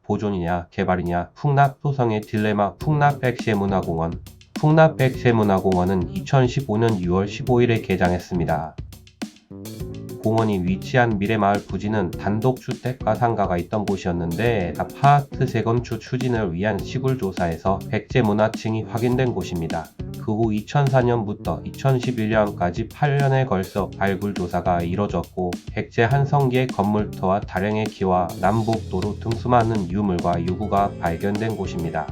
보존이냐 개발이냐 풍납토성의 딜레마 풍납백제문화공원. 풍납백제문화공원은 2015년 6월 15일에 개장했습니다. 공원이 위치한 미래마을 부지는 단독주택과 상가가 있던 곳이었는데 아파트 재건축 추진을 위한 시굴조사에서 백제문화층이 확인된 곳입니다. 그 후 2004년부터 2011년까지 8년에 걸쳐 발굴조사가 이뤄졌고 백제 한성기의 건물터와 다량의 기와 남북도로 등 수많은 유물과 유구가 발견된 곳입니다.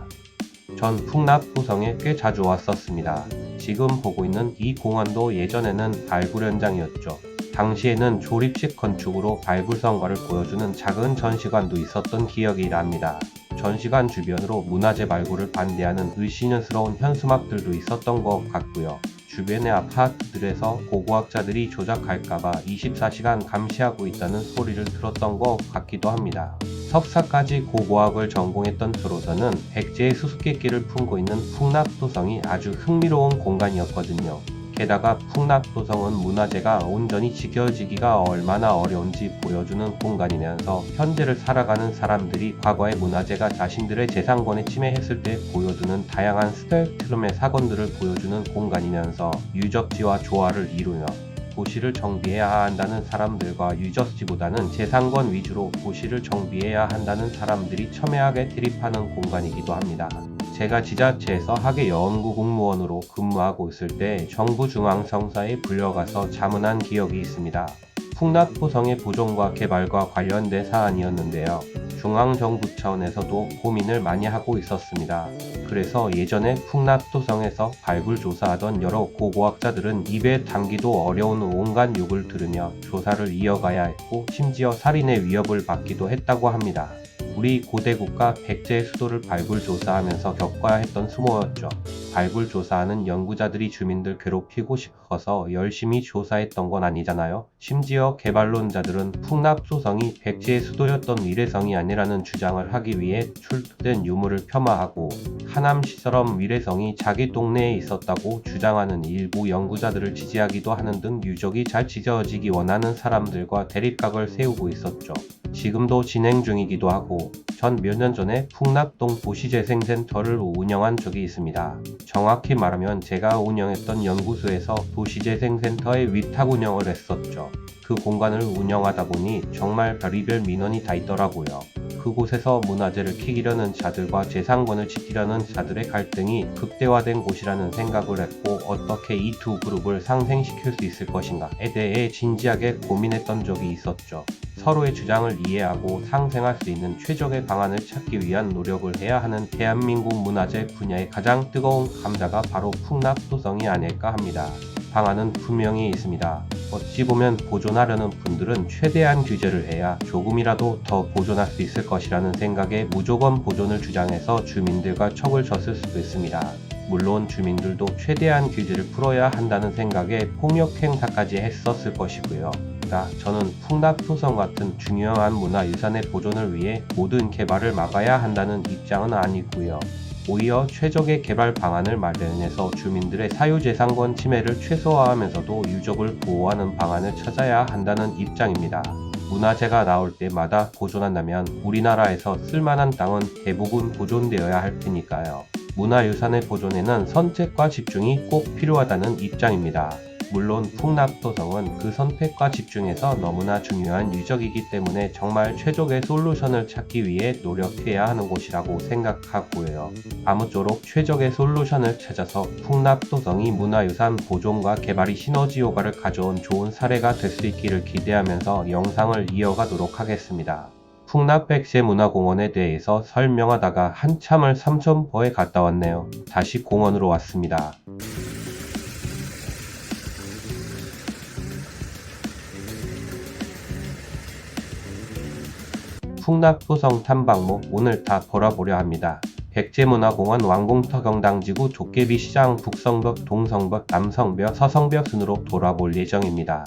전 풍납토성에 꽤 자주 왔었습니다. 지금 보고 있는 이 공원도 예전에는 발굴 현장이었죠. 당시에는 조립식 건축으로 발굴 성과를 보여주는 작은 전시관도 있었던 기억이 납니다. 전시관 주변으로 문화재 발굴을 반대하는 의심스러운 현수막들도 있었던 것 같고요. 주변의 아파트들에서 고고학자들이 조작할까봐 24시간 감시하고 있다는 소리를 들었던 것 같기도 합니다. 석사까지 고고학을 전공했던 저로서는 백제의 수수께끼를 품고 있는 풍납토성이 아주 흥미로운 공간이었거든요. 게다가 풍납토성은 문화재가 온전히 지켜지기가 얼마나 어려운지 보여주는 공간이면서 현재를 살아가는 사람들이 과거의 문화재가 자신들의 재산권에 침해했을 때 보여주는 다양한 스펙트럼의 사건들을 보여주는 공간이면서 유적지와 조화를 이루며 도시를 정비해야 한다는 사람들과 유적지보다는 재산권 위주로 도시를 정비해야 한다는 사람들이 첨예하게 대립하는 공간이기도 합니다. 제가 지자체에서 학예연구 공무원으로 근무하고 있을 때 정부 중앙청사에 불려가서 자문한 기억이 있습니다. 풍납토성의 보존과 개발과 관련된 사안이었는데요. 중앙정부 차원에서도 고민을 많이 하고 있었습니다. 그래서 예전에 풍납토성에서 발굴 조사하던 여러 고고학자들은 입에 담기도 어려운 온갖 욕을 들으며 조사를 이어가야 했고 심지어 살인의 위협을 받기도 했다고 합니다. 우리 고대국가 백제의 수도를 발굴 조사하면서 겪어야 했던 수모였죠. 발굴 조사하는 연구자들이 주민들 괴롭히고 싶어서 열심히 조사했던 건 아니잖아요. 심지어 개발론자들은 풍납토성이 백제의 수도였던 위례성이 아니라는 주장을 하기 위해 출토된 유물을 폄하하고 하남시처럼 위례성이 자기 동네에 있었다고 주장하는 일부 연구자들을 지지하기도 하는 등 유적이 잘 지켜지기 원하는 사람들과 대립각을 세우고 있었죠. 지금도 진행 중이기도 하고 전 몇 년 전에 풍납동 도시재생센터를 운영한 적이 있습니다. 정확히 말하면 제가 운영했던 연구소에서 도시재생센터의 위탁 운영을 했었죠. 그 공간을 운영하다 보니 정말 별의별 민원이 다 있더라고요. 그곳에서 문화재를 키기려는 자들과 재산권을 지키려는 자들의 갈등이 극대화된 곳이라는 생각을 했고 어떻게 이 두 그룹을 상생시킬 수 있을 것인가에 대해 진지하게 고민했던 적이 있었죠. 서로의 주장을 이해하고 상생할 수 있는 최적의 방안을 찾기 위한 노력을 해야 하는 대한민국 문화재 분야의 가장 뜨거운 감자가 바로 풍납토성이 아닐까 합니다. 방안은 분명히 있습니다. 어찌 보면 보존하려는 분들은 최대한 규제를 해야 조금이라도 더 보존할 수 있을 것이라는 생각에 무조건 보존을 주장해서 주민들과 척을 졌을 수도 있습니다. 물론 주민들도 최대한 규제를 풀어야 한다는 생각에 폭력 행사까지 했었을 것이고요. 저는 풍납토성 같은 중요한 문화유산의 보존을 위해 모든 개발을 막아야 한다는 입장은 아니고요. 오히려 최적의 개발 방안을 마련해서 주민들의 사유재산권 침해를 최소화하면서도 유적을 보호하는 방안을 찾아야 한다는 입장입니다. 문화재가 나올 때마다 보존한다면 우리나라에서 쓸만한 땅은 대부분 보존되어야 할 테니까요. 문화유산의 보존에는 선택과 집중이 꼭 필요하다는 입장입니다. 물론 풍납토성은 그 선택과 집중에서 너무나 중요한 유적이기 때문에 정말 최적의 솔루션을 찾기 위해 노력해야 하는 곳이라고 생각하고요. 아무쪼록 최적의 솔루션을 찾아서 풍납토성이 문화유산 보존과 개발이 시너지 효과를 가져온 좋은 사례가 될 수 있기를 기대하면서 영상을 이어가도록 하겠습니다. 풍납백제문화공원에 대해서 설명하다가 한참을 삼천포에 갔다 왔네요. 다시 공원으로 왔습니다. 풍납토성 탐방로 오늘 다 돌아보려 합니다. 백제문화공원 왕궁터 경당지구 도깨비시장 북성벽 동성벽 남성벽 서성벽 순으로 돌아볼 예정입니다.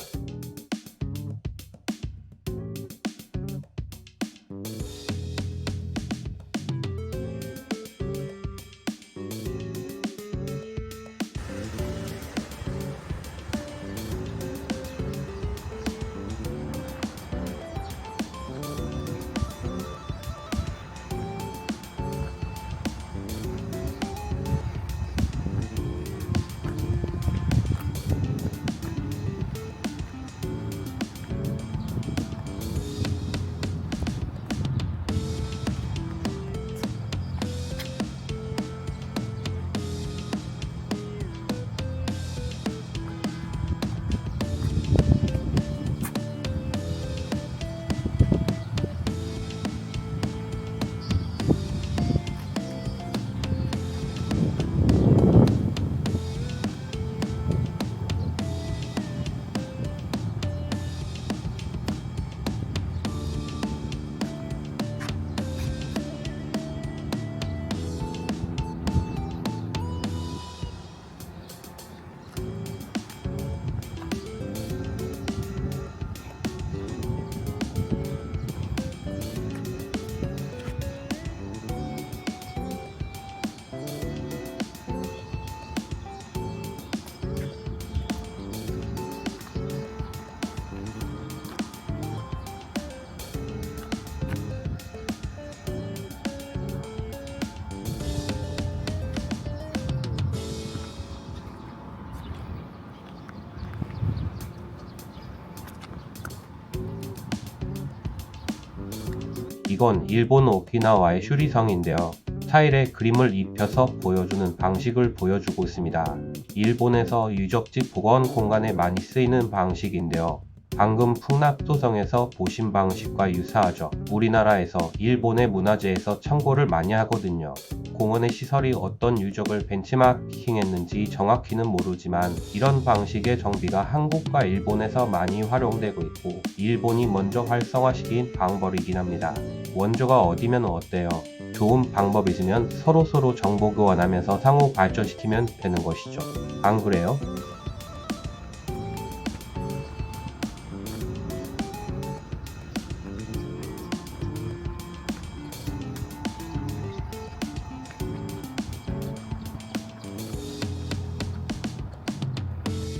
이건 일본 오키나와의 슈리성인데요. 타일에 그림을 입혀서 보여주는 방식을 보여주고 있습니다. 일본에서 유적지 복원 공간에 많이 쓰이는 방식인데요. 방금 풍납도성에서 보신 방식과 유사하죠. 우리나라에서 일본의 문화재에서 참고를 많이 하거든요. 공원의 시설이 어떤 유적을 벤치마킹했는지 정확히는 모르지만 이런 방식의 정비가 한국과 일본에서 많이 활용되고 있고 일본이 먼저 활성화시킨 방법이긴 합니다. 원조가 어디면 어때요? 좋은 방법 있으면 서로서로 정보 교환하면서 상호 발전시키면 되는 것이죠. 안 그래요?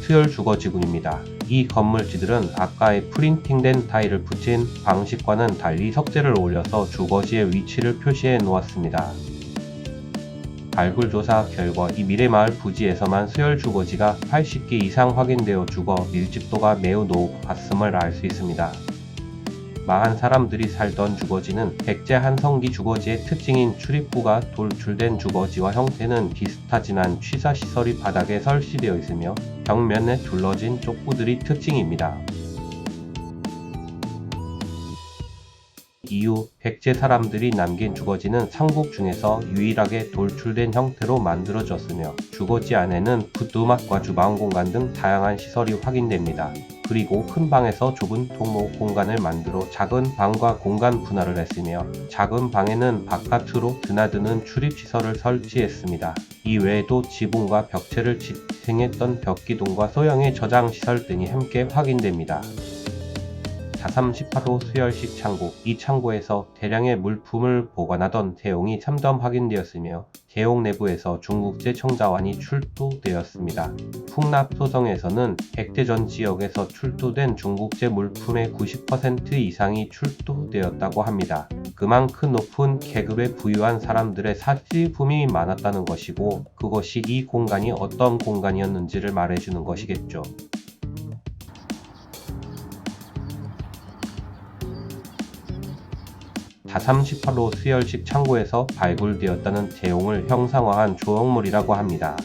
수열 주거지군입니다. 이 건물지들은 아까의 프린팅된 타일을 붙인 방식과는 달리 석재를 올려서 주거지의 위치를 표시해 놓았습니다. 발굴 조사 결과 이 미래마을 부지에서만 수열 주거지가 80개 이상 확인되어 주거 밀집도가 매우 높았음을 알 수 있습니다. 망한 사람들이 살던 주거지는 백제 한성기 주거지의 특징인 출입구가 돌출된 주거지와 형태는 비슷하지만 취사시설이 바닥에 설치되어 있으며 벽면에 둘러진 족구들이 특징입니다. 이후 백제 사람들이 남긴 주거지는 삼국 중에서 유일하게 돌출된 형태로 만들어졌으며 주거지 안에는 부두막과 주방 공간 등 다양한 시설이 확인됩니다. 그리고 큰 방에서 좁은 통로 공간을 만들어 작은 방과 공간 분할을 했으며 작은 방에는 바깥으로 드나드는 출입시설을 설치했습니다. 이 외에도 지붕과 벽체를 지탱했던 벽기둥과 소형의 저장시설 등이 함께 확인됩니다. 438호 수열식 창고, 이 창고에서 대량의 물품을 보관하던 대용이 3점 확인되었으며 대용 내부에서 중국제 청자환이 출토되었습니다. 풍납소성에서는 백제전 지역에서 출토된 중국제 물품의 90% 이상이 출토되었다고 합니다. 그만큼 높은 계급에 부유한 사람들의 사치품이 많았다는 것이고 그것이 이 공간이 어떤 공간이었는지를 말해주는 것이겠죠. 438호 수열식 창고에서 발굴되었다는 대용을 형상화한 조형물이라고 합니다.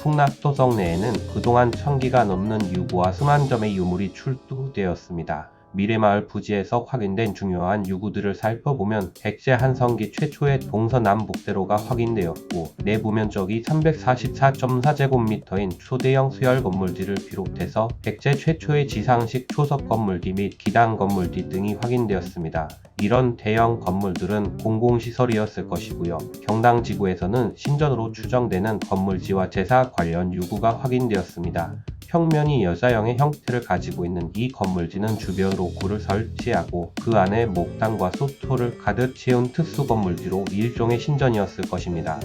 풍납도성 내에는 그동안 1000기가 넘는 유구와 수만 점의 유물이 출토되었습니다. 미래마을 부지에서 확인된 중요한 유구들을 살펴보면 백제 한성기 최초의 동서남북대로가 확인되었고 내부 면적이 344.4제곱미터인 초대형 수열 건물들을 비롯해서 백제 최초의 지상식 초석 건물뒤 및 기당 건물뒤 등이 확인되었습니다. 이런 대형 건물들은 공공시설이었을 것이고요. 경당 지구에서는 신전으로 추정되는 건물지와 제사 관련 유구가 확인되었습니다. 평면이 여자형의 형태를 가지고 있는 이 건물지는 주변으로 굴을 설치하고 그 안에 목당과 소토를 가득 채운 특수 건물지로 일종의 신전이었을 것입니다.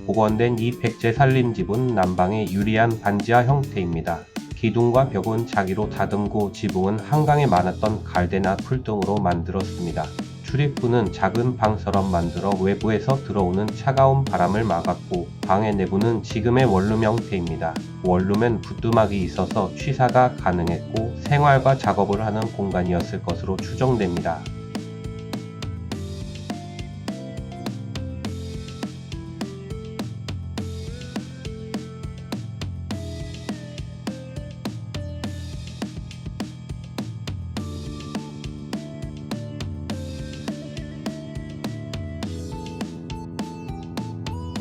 복원된 이 백제 살림집은 난방에 유리한 반지하 형태입니다. 기둥과 벽은 자기로 다듬고 지붕은 한강에 많았던 갈대나 풀 등으로 만들었습니다. 출입구는 작은 방처럼 만들어 외부에서 들어오는 차가운 바람을 막았고 방의 내부는 지금의 원룸 형태입니다. 원룸엔 부뚜막이 있어서 취사가 가능했고 생활과 작업을 하는 공간이었을 것으로 추정됩니다.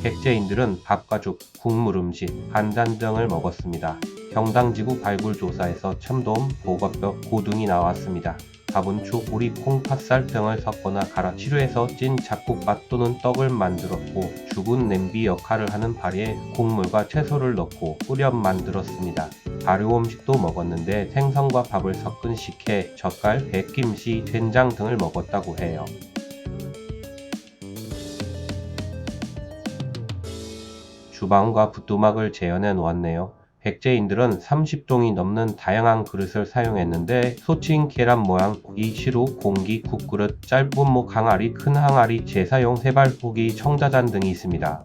백제인들은 밥과 죽, 국물 음식, 반찬 등을 먹었습니다. 경당지구 발굴조사에서 참돔, 보거뼈, 고등이 나왔습니다. 밥은 죽, 오리, 콩, 팥살 등을 섞거나 갈아 치류해서 찐 잡곡밥 또는 떡을 만들었고 죽은 냄비 역할을 하는 발에 국물과 채소를 넣고 끓여 만들었습니다. 발효 음식도 먹었는데 생선과 밥을 섞은 식혜, 젓갈, 백김치, 된장 등을 먹었다고 해요. 주방과 부뚜막을 재현해 놓았네요. 백제인들은 30종이 넘는 다양한 그릇을 사용했는데 소친 계란 모양, 고기, 시루, 공기, 국그릇, 짧은 목 항아리, 큰 항아리, 제사용 세발포기, 청자잔 등이 있습니다.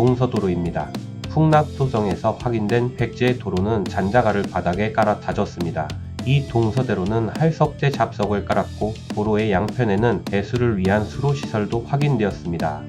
동서도로입니다. 풍납토성에서 확인된 백제의 도로는 잔자갈을 바닥에 깔아 다졌습니다. 이 동서대로는 할석제 잡석을 깔았고 도로의 양편에는 배수를 위한 수로시설도 확인되었습니다.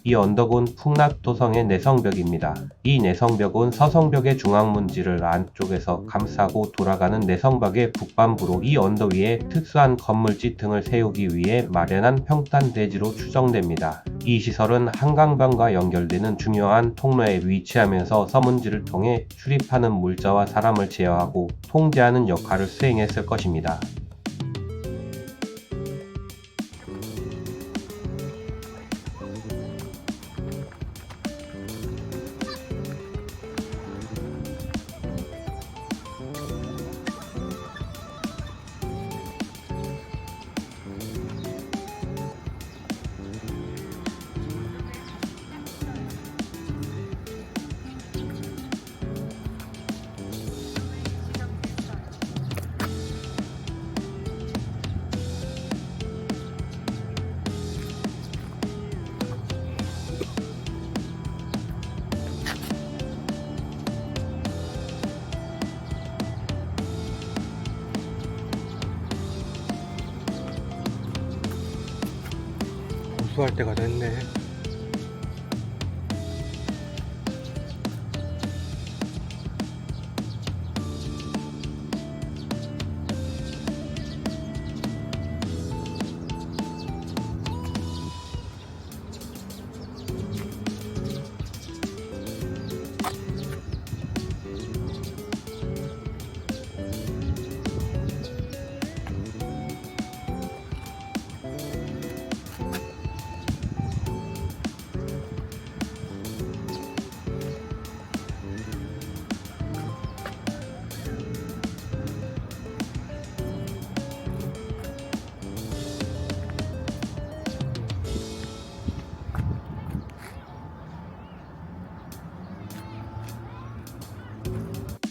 이 언덕은 풍납도성의 내성벽입니다. 이 내성벽은 서성벽의 중앙문지를 안쪽에서 감싸고 돌아가는 내성벽의 북반부로 이 언덕 위에 특수한 건물지 등을 세우기 위해 마련한 평탄대지로 추정됩니다. 이 시설은 한강변과 연결되는 중요한 통로에 위치하면서 서문지를 통해 출입하는 물자와 사람을 제어하고 통제하는 역할을 수행했을 것입니다. 보수할 때가 됐네.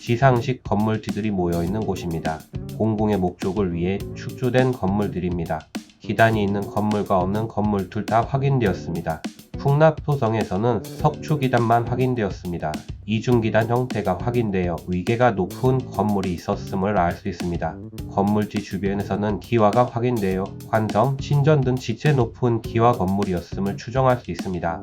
지상식 건물지들이 모여있는 곳입니다. 공공의 목적을 위해 축조된 건물들입니다. 기단이 있는 건물과 없는 건물 둘 다 확인되었습니다. 풍납토성에서는 석축기단만 확인되었습니다. 이중기단 형태가 확인되어 위계가 높은 건물이 있었음을 알 수 있습니다. 건물지 주변에서는 기와가 확인되어 관성, 신전 등 지체 높은 기와 건물이었음을 추정할 수 있습니다.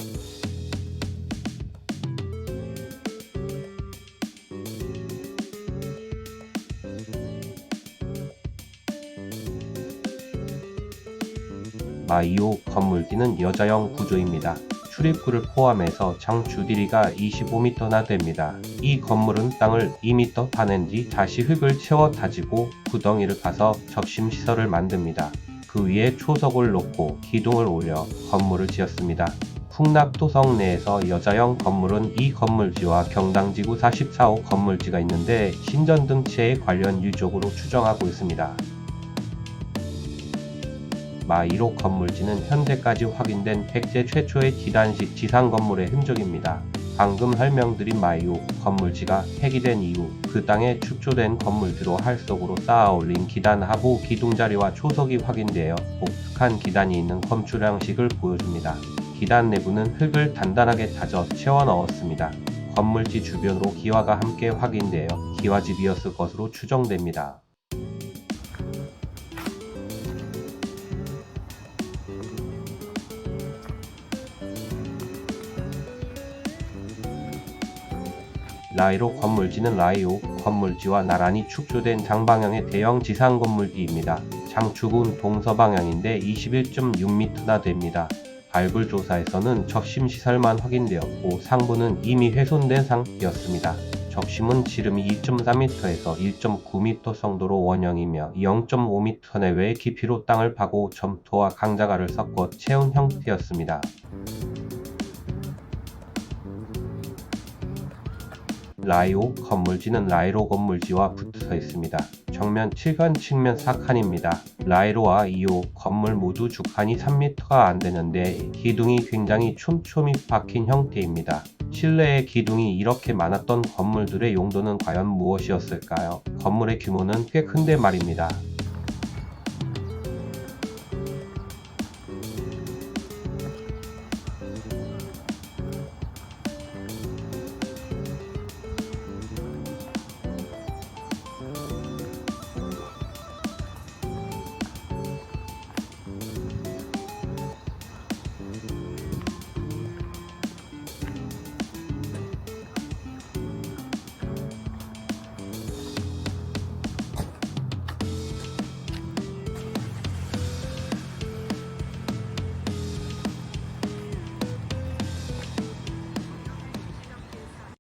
마이오 건물지는 여자형 구조입니다. 출입구를 포함해서 장 주디리가 25m나 됩니다. 이 건물은 땅을 2m 파낸 뒤 다시 흙을 채워 다지고 구덩이를 파서 접심 시설을 만듭니다. 그 위에 초석을 놓고 기둥을 올려 건물을 지었습니다. 풍납토성 내에서 여자형 건물은 이 건물지와 경당지구 44호 건물지가 있는데 신전 등체에 관련 유적으로 추정하고 있습니다. 마1호 건물지는 현재까지 확인된 백제 최초의 기단식 지상 건물의 흔적입니다. 방금 설명드린 마2호 건물지가 폐기된 이후 그 땅에 축조된 건물들로 할속으로 쌓아 올린 기단 하부 기둥자리와 초석이 확인되어 복숙한 기단이 있는 건축 양식을 보여줍니다. 기단 내부는 흙을 단단하게 다져 채워 넣었습니다. 건물지 주변으로 기와가 함께 확인되어 기와집이었을 것으로 추정됩니다. 라이로 건물지는 라이오 건물지와 나란히 축조된 장방향의 대형 지상 건물지입니다. 장축은 동서방향인데 21.6m나 됩니다. 발굴 조사에서는 적심 시설만 확인되었고 상부는 이미 훼손된 상태였습니다. 적심은 지름이 2.4m에서 1.9m 정도로 원형이며 0.5m 내외의 깊이로 땅을 파고 점토와 강자갈을 섞어 채운 형태였습니다. 라이오 건물지는 라이로 건물지와 붙어 있습니다. 정면 7간 측면 4칸입니다. 라이로와 2호 건물 모두 주칸이 3m가 안 되는데 기둥이 굉장히 촘촘히 박힌 형태입니다. 실내에 기둥이 이렇게 많았던 건물들의 용도는 과연 무엇이었을까요? 건물의 규모는 꽤 큰데 말입니다.